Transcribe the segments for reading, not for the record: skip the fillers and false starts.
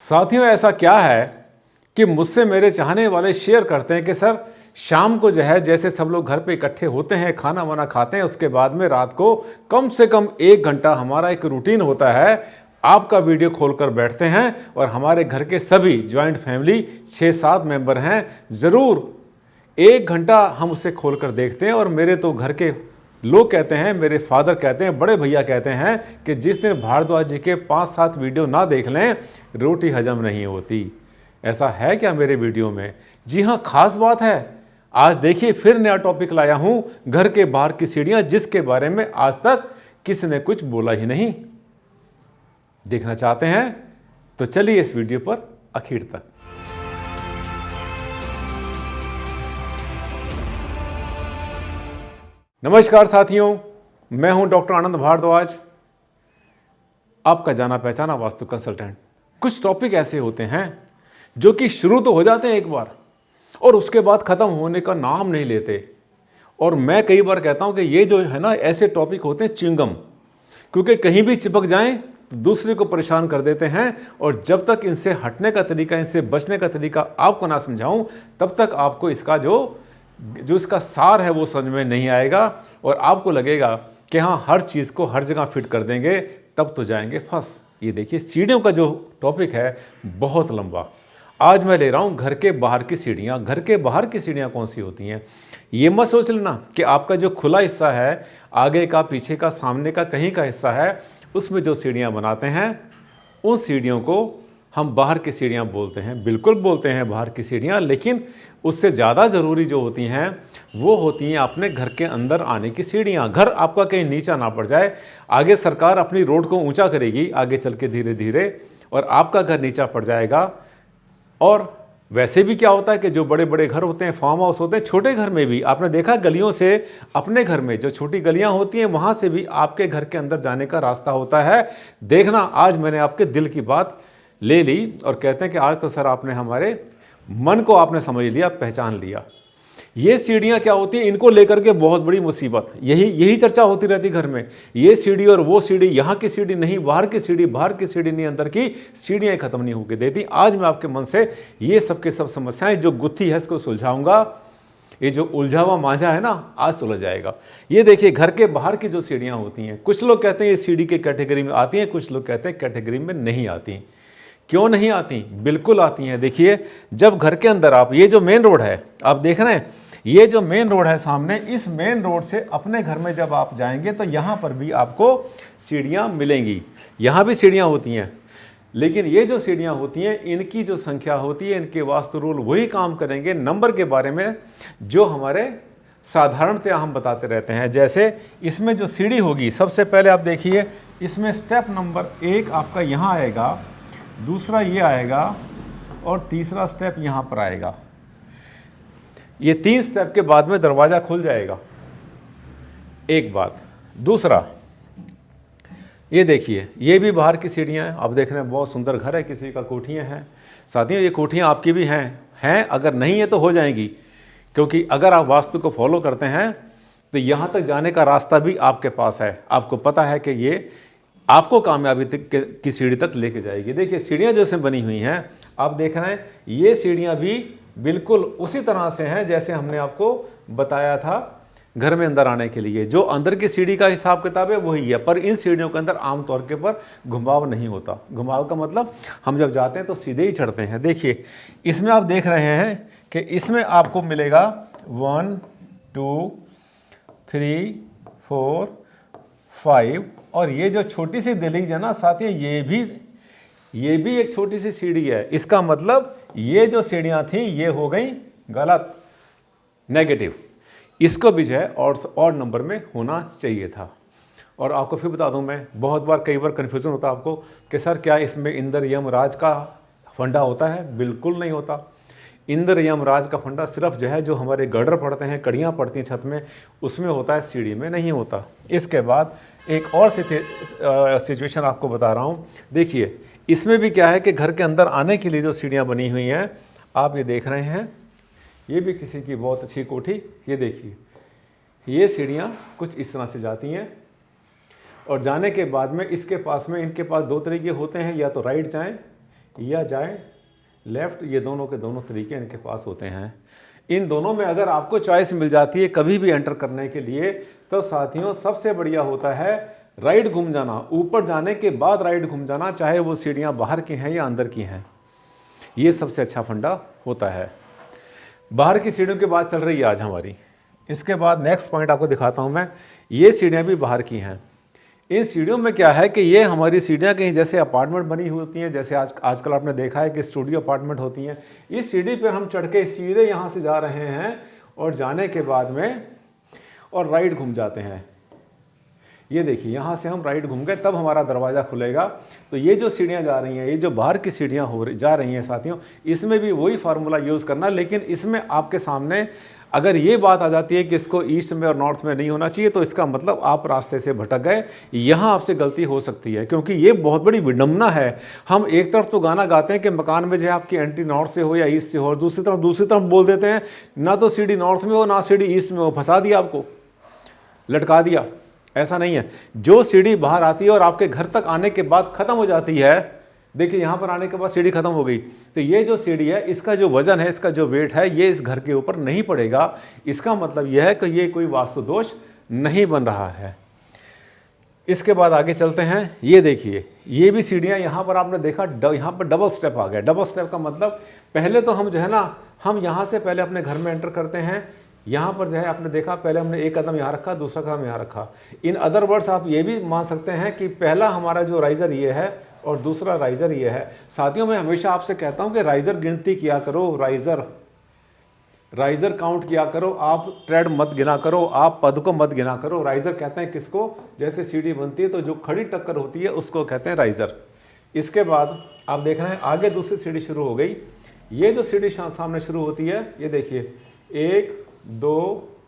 साथियों, ऐसा क्या है कि मुझसे मेरे चाहने वाले शेयर करते हैं कि सर शाम को जो है जैसे सब लोग घर पे इकट्ठे होते हैं, खाना वाना खाते हैं, उसके बाद में रात को कम से कम 1 घंटा हमारा एक रूटीन होता है, आपका वीडियो खोलकर बैठते हैं और हमारे घर के सभी ज्वाइंट फैमिली 6-7 मेंबर हैं, ज़रूर 1 घंटा हम उसे खोलकर देखते हैं। और मेरे तो घर के लोग कहते हैं, मेरे फादर कहते हैं, बड़े भैया कहते हैं कि जिस दिन भारद्वाज जी के 5-7 वीडियो ना देख लें रोटी हजम नहीं होती। ऐसा है क्या मेरे वीडियो में? जी हाँ, खास बात है। आज देखिए फिर नया टॉपिक लाया हूं, घर के बाहर की सीढ़ियां, जिसके बारे में आज तक किसी ने कुछ बोला ही नहीं। देखना चाहते हैं तो चलिए इस वीडियो पर आखिर तक। नमस्कार साथियों, मैं हूं डॉक्टर आनंद भारद्वाज, आपका जाना पहचाना वास्तु कंसल्टेंट। कुछ टॉपिक ऐसे होते हैं जो कि शुरू तो हो जाते हैं एक बार और उसके बाद ख़त्म होने का नाम नहीं लेते। और मैं कई बार कहता हूं कि ये जो है ना, ऐसे टॉपिक होते हैं च्युइंगम, क्योंकि कहीं भी चिपक जाएं तो दूसरे को परेशान कर देते हैं। और जब तक इनसे हटने का तरीका, इनसे बचने का तरीका आपको ना समझाऊं, तब तक आपको इसका जो इसका सार है वो समझ में नहीं आएगा और आपको लगेगा कि हाँ हर चीज़ को हर जगह फिट कर देंगे, तब तो जाएंगे फंस। ये देखिए सीढ़ियों का जो टॉपिक है बहुत लंबा। आज मैं ले रहा हूँ घर के बाहर की सीढ़ियाँ। घर के बाहर की सीढ़ियाँ कौन सी होती हैं? ये मत सोच लेना कि आपका जो खुला हिस्सा है, आगे का, पीछे का, सामने का, कहीं का हिस्सा है, उसमें जो सीढ़ियाँ बनाते हैं उन सीढ़ियों को हम बाहर की सीढ़ियाँ बोलते हैं। बिल्कुल बोलते हैं बाहर की सीढ़ियाँ, लेकिन उससे ज़्यादा ज़रूरी जो होती हैं वो होती हैं अपने घर के अंदर आने की सीढ़ियाँ। घर आपका कहीं नीचा ना पड़ जाए। आगे सरकार अपनी रोड को ऊंचा करेगी आगे चल के धीरे धीरे, और आपका घर नीचा पड़ जाएगा। और वैसे भी क्या होता है कि जो बड़े बड़े घर होते हैं, फार्म हाउस होते हैं, छोटे घर में भी आपने देखा गलियों से, अपने घर में जो छोटी गलियां होती हैं वहाँ से भी आपके घर के अंदर जाने का रास्ता होता है। देखना, आज मैंने आपके दिल की बात ले ली और कहते हैं कि आज तो सर आपने हमारे मन को आपने समझ लिया, पहचान लिया। ये सीढ़ियाँ क्या होती हैं, इनको लेकर के बहुत बड़ी मुसीबत, यही चर्चा होती रहती घर में। ये सीढ़ी और वो सीढ़ी, यहाँ की सीढ़ी नहीं, बाहर की सीढ़ी, बाहर की सीढ़ी नहीं, अंदर की सीढ़ियाँ खत्म नहीं होकर देती। आज मैं आपके मन से ये सब के सब समस्याएं जो गुत्थी है इसको सुलझाऊंगा। ये जो उलझा हुआ मांझा है ना, आज सुलझ जाएगा। ये देखिए घर के बाहर की जो सीढ़ियाँ होती हैं, कुछ लोग कहते हैं ये सीढ़ी के कैटेगरी में आती हैं, कुछ लोग कहते हैं कैटेगरी में नहीं आती। क्यों नहीं आती? बिल्कुल आती हैं। देखिए जब घर के अंदर आप, ये जो मेन रोड है आप देख रहे हैं, ये जो मेन रोड है सामने, इस मेन रोड से अपने घर में जब आप जाएंगे तो यहाँ पर भी आपको सीढ़ियाँ मिलेंगी। यहाँ भी सीढ़ियाँ होती हैं, लेकिन ये जो सीढ़ियाँ होती हैं इनकी जो संख्या होती है, इनके वास्तु रूल वही काम करेंगे नंबर के बारे में जो हमारे साधारणतया हम बताते रहते हैं। जैसे इसमें जो सीढ़ी होगी, सबसे पहले आप देखिए इसमें स्टेप नंबर 1 आपका यहाँ आएगा, दूसरा ये आएगा और तीसरा स्टेप यहाँ पर आएगा। ये 3 स्टेप के बाद में दरवाज़ा खुल जाएगा। एक बात। दूसरा, ये देखिए ये भी बाहर की सीढ़ियाँ हैं। आप देख रहे हैं बहुत सुंदर घर है, किसी का कोठियाँ हैं। साथियों ये कोठियाँ आपकी भी हैं, अगर नहीं है तो हो जाएंगी, क्योंकि अगर आप वास्तु को फॉलो करते हैं तो यहाँ तक जाने का रास्ता भी आपके पास है। आपको पता है कि ये आपको कामयाबी की सीढ़ी तक लेके जाएगी। देखिए सीढ़ियाँ जैसे बनी हुई हैं, आप देख रहे हैं ये सीढ़ियाँ भी बिल्कुल उसी तरह से हैं जैसे हमने आपको बताया था घर में अंदर आने के लिए। जो अंदर की सीढ़ी का हिसाब किताब है वही है, पर इन सीढ़ियों के अंदर आमतौर के पर घुमाव नहीं होता। घुमाव का मतलब हम जब जाते हैं तो सीधे ही चढ़ते हैं। देखिए इसमें आप देख रहे हैं कि इसमें आपको मिलेगा 1 2 3 4 5, और ये जो छोटी सी दहलीज है ना साथियों, ये भी एक छोटी सी सीढ़ी है। इसका मतलब ये जो सीढ़ियाँ थी ये हो गई गलत, नेगेटिव। इसको भी जो है और नंबर में होना चाहिए था। और आपको फिर बता दूं, मैं बहुत बार कई बार कन्फ्यूज़न होता है आपको कि सर क्या इसमें इंद्र यम राज का फंडा होता है? बिल्कुल नहीं होता। इंद्र यम राज का फंडा सिर्फ जो है जो हमारे गर्डर पड़ते हैं, कड़ियाँ पड़ती हैं छत में, उसमें होता है, सीढ़ी में नहीं होता। इसके बाद एक और सिचुएशन आपको बता रहा हूँ। देखिए इसमें भी क्या है कि घर के अंदर आने के लिए जो सीढ़ियाँ बनी हुई हैं, आप ये देख रहे हैं, ये भी किसी की बहुत अच्छी कोठी। ये देखिए ये सीढ़ियाँ कुछ इस तरह से जाती हैं और जाने के बाद में इसके पास में, इनके पास 2 तरीके होते हैं, या तो राइट जाएं या जाए लेफ़्ट, ये दोनों के दोनों तरीके इनके पास होते हैं। इन दोनों में अगर आपको चॉइस मिल जाती है कभी भी एंटर करने के लिए, तो साथियों सबसे बढ़िया होता है राइट घूम जाना, ऊपर जाने के बाद राइट घूम जाना, चाहे वो सीढ़ियाँ बाहर की हैं या अंदर की हैं। ये सबसे अच्छा फंडा होता है। बाहर की सीढ़ियों की बात चल रही है आज हमारी। इसके बाद नेक्स्ट पॉइंट आपको दिखाता हूँ मैं। ये सीढ़ियाँ भी बाहर की हैं। इन सीढ़ियों में क्या है कि ये हमारी सीढ़ियाँ कहीं जैसे अपार्टमेंट बनी होती हैं, जैसे आजकल आपने देखा है कि स्टूडियो अपार्टमेंट होती हैं। इस सीढ़ी पर हम चढ़ के सीधे यहाँ से जा रहे हैं और जाने के बाद में और राइट घूम जाते हैं। ये देखिए यहाँ से हम राइट घूम गए, तब हमारा दरवाज़ा खुलेगा। तो ये जो सीढ़ियाँ जा रही हैं, ये जो बाहर की सीढ़ियाँ जा रही हैं साथियों, इसमें भी वही फार्मूला यूज़ करना। लेकिन इसमें आपके सामने अगर ये बात आ जाती है कि इसको ईस्ट में और नॉर्थ में नहीं होना चाहिए, तो इसका मतलब आप रास्ते से भटक गए। यहाँ आपसे गलती हो सकती है, क्योंकि ये बहुत बड़ी विडम्बना है। हम एक तरफ तो गाना गाते हैं कि मकान में जो है आपकी एंट्री नॉर्थ से हो या ईस्ट से हो, और दूसरी तरफ बोल देते हैं ना तो सीढ़ी नॉर्थ में हो ना सीढ़ी ईस्ट में हो। फंसा दिया आपको, लटका दिया। ऐसा नहीं है। जो सीढ़ी बाहर आती है और आपके घर तक आने के बाद ख़त्म हो जाती है, देखिए यहाँ पर आने के बाद सीढ़ी खत्म हो गई, तो ये जो सीढ़ी है इसका जो वजन है, इसका जो वेट है, ये इस घर के ऊपर नहीं पड़ेगा। इसका मतलब यह है कि ये कोई वास्तु दोष नहीं बन रहा है। इसके बाद आगे चलते हैं। ये देखिए, ये भी सीढ़ियाँ यहाँ पर आपने देखा, यहाँ पर डबल स्टेप आ गया। डबल स्टेप का मतलब पहले तो हम जो है ना, हम यहाँ से पहले अपने घर में एंटर करते हैं। यहाँ पर जो है आपने देखा, पहले हमने एक कदम यहाँ रखा, दूसरा कदम यहाँ रखा। इन अदर वर्ड्स आप ये भी मान सकते हैं कि पहला हमारा जो राइजर ये है और दूसरा राइजर ये है। साथियों मैं हमेशा आपसे कहता हूँ कि राइजर गिनती किया करो, राइजर काउंट किया करो। आप ट्रेड मत गिना करो, आप पद को मत गिना करो। राइजर कहते हैं किसको? जैसे सीढ़ी बनती है तो जो खड़ी टक्कर होती है उसको कहते हैं राइजर। इसके बाद आप देख रहे हैं आगे दूसरी सीढ़ी शुरू हो गई। ये जो सीढ़ी सामने शुरू होती है, ये देखिए 1 2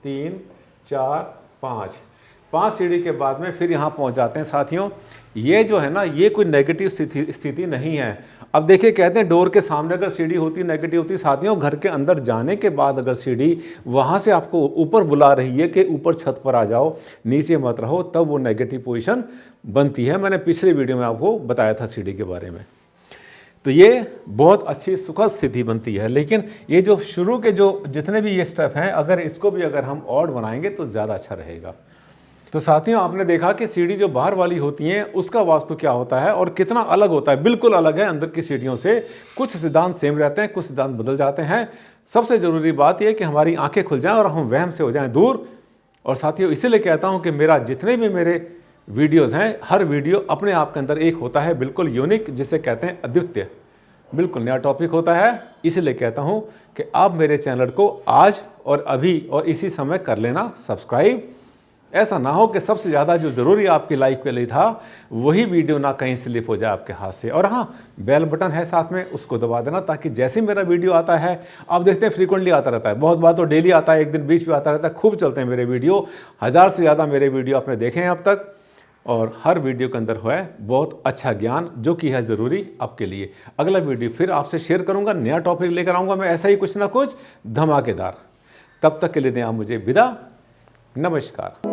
3 4 5 सीढ़ी के बाद में फिर यहाँ पहुँच जाते हैं। साथियों ये जो है ना, ये कोई नेगेटिव स्थिति नहीं है। अब देखिए कहते हैं डोर के सामने अगर सीढ़ी होती नेगेटिव होती। साथियों घर के अंदर जाने के बाद अगर सीढ़ी वहाँ से आपको ऊपर बुला रही है कि ऊपर छत पर आ जाओ, नीचे मत रहो, तब वो नेगेटिव पोजीशन बनती है। मैंने पिछले वीडियो में आपको बताया था सीढ़ी के बारे में। तो ये बहुत अच्छी सुखद स्थिति बनती है। लेकिन ये जो शुरू के जो जितने भी ये स्टेप हैं, अगर इसको भी अगर हम ऑड बनाएंगे तो ज़्यादा अच्छा रहेगा। तो साथियों आपने देखा कि सीढ़ी जो बाहर वाली होती हैं उसका वास्तु क्या होता है और कितना अलग होता है। बिल्कुल अलग है अंदर की सीढ़ियों से। कुछ सिद्धांत सेम रहते हैं, कुछ सिद्धांत बदल जाते हैं। सबसे ज़रूरी बात यह कि हमारी आंखें खुल जाएं और हम वहम से हो जाएं दूर। और साथियों इसीलिए कहता हूं कि जितने भी मेरे वीडियोज़ हैं, हर वीडियो अपने आप के अंदर एक होता है बिल्कुल यूनिक, जिसे कहते हैं अद्वितीय। बिल्कुल नया टॉपिक होता है। इसलिए कहता हूं कि आप मेरे चैनल को आज और अभी और इसी समय कर लेना सब्सक्राइब। ऐसा ना हो कि सबसे ज़्यादा जो ज़रूरी आपकी लाइफ के लिए था वही वीडियो ना कहीं स्लिप हो जाए आपके हाथ से। और हाँ, बेल बटन है साथ में, उसको दबा देना ताकि जैसे मेरा वीडियो आता है, आप देखते हैं फ्रीक्वेंटली आता रहता है, बहुत बार तो डेली आता है, एक दिन बीच में आता रहता है। खूब चलते हैं मेरे वीडियो, 1000 से ज़्यादा मेरे वीडियो आपने देखे हैं अब तक। और हर वीडियो के अंदर है बहुत अच्छा ज्ञान जो कि है ज़रूरी आपके लिए। अगला वीडियो फिर आपसे शेयर करूँगा, नया टॉपिक लेकर आऊँगा मैं, ऐसा ही कुछ ना कुछ धमाकेदार। तब तक के लिए दें आप मुझे विदा। नमस्कार।